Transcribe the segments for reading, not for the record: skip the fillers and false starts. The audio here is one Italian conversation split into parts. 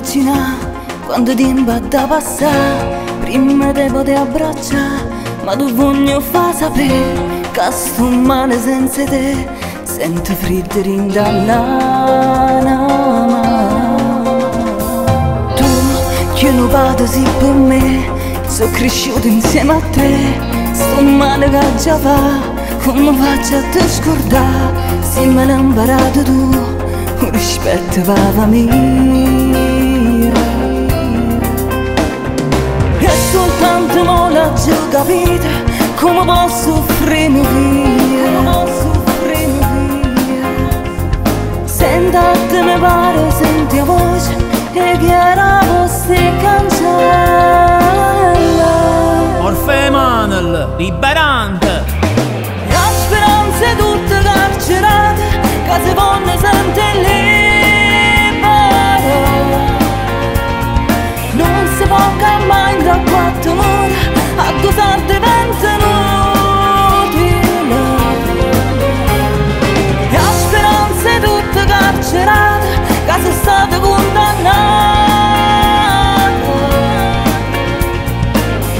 immaginare quando tempo da passare, prima te potevo abbracciare, ma tu voglio fa sapere che sto male senza te, sento freddo rindannata. Tu che non vado sì per me, sono cresciuto insieme a te, sto male che già fa, come faccio a te scordare, se me l'hai imparato tu, un rispetto per la famiglia. E soltanto mo l'ho capito, come posso soffrire via. Senta te mi pare, senti la voce, e chiara vostra cancella. Orfeo Emanuel, liberante. La speranza è tutta carcerata, che se vonne sente libera. Non si può mai da quattro mura, a cosa diventa inutile. La speranza è tutta carcerata, che sei stata condannata.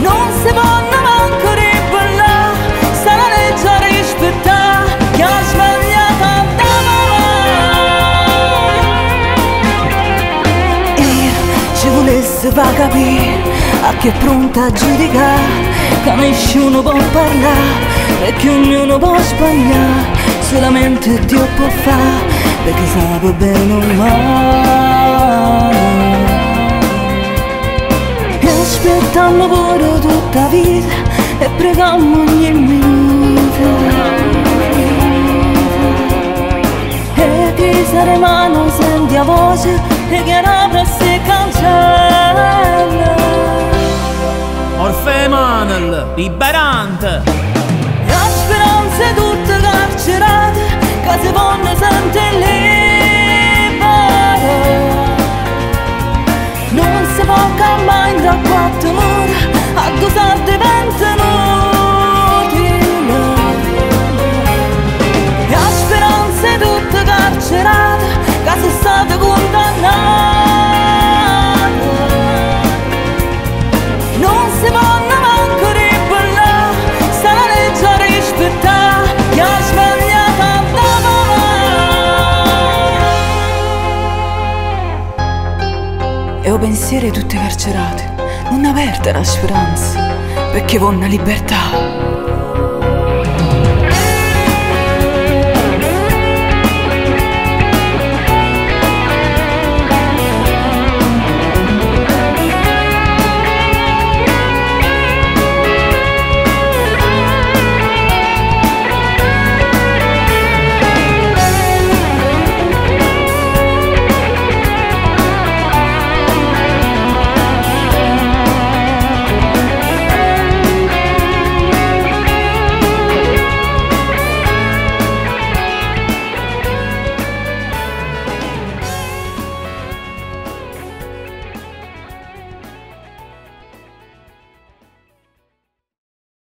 Non si può manco ribellare, sta la legge a rispettare, che ha sbagliato da mamma. Io ci volessi far capire a chi è pronta a giudicare, che nessuno può parlare e che ognuno può sbagliare, solamente Dio può fare, perché sa bene o male. E aspettiamo pure tutta la vita e preghiamo ogni minuto, e chi se rimane senti la voce e che apre si cancella. Orfeo Emanuel, liberante. La speranza è tutta carcerata, che se vonne sente libera. Non si può mai da quattro mura, a cosa diventa inutile. La speranza è tutta carcerata, che sei stata condannata. Non si può manco ribellare, sta la legge a rispettare, che ha sbagliato da mamma. E ho pensieri tutte carcerate, non averte la speranza, perché vuoi una libertà.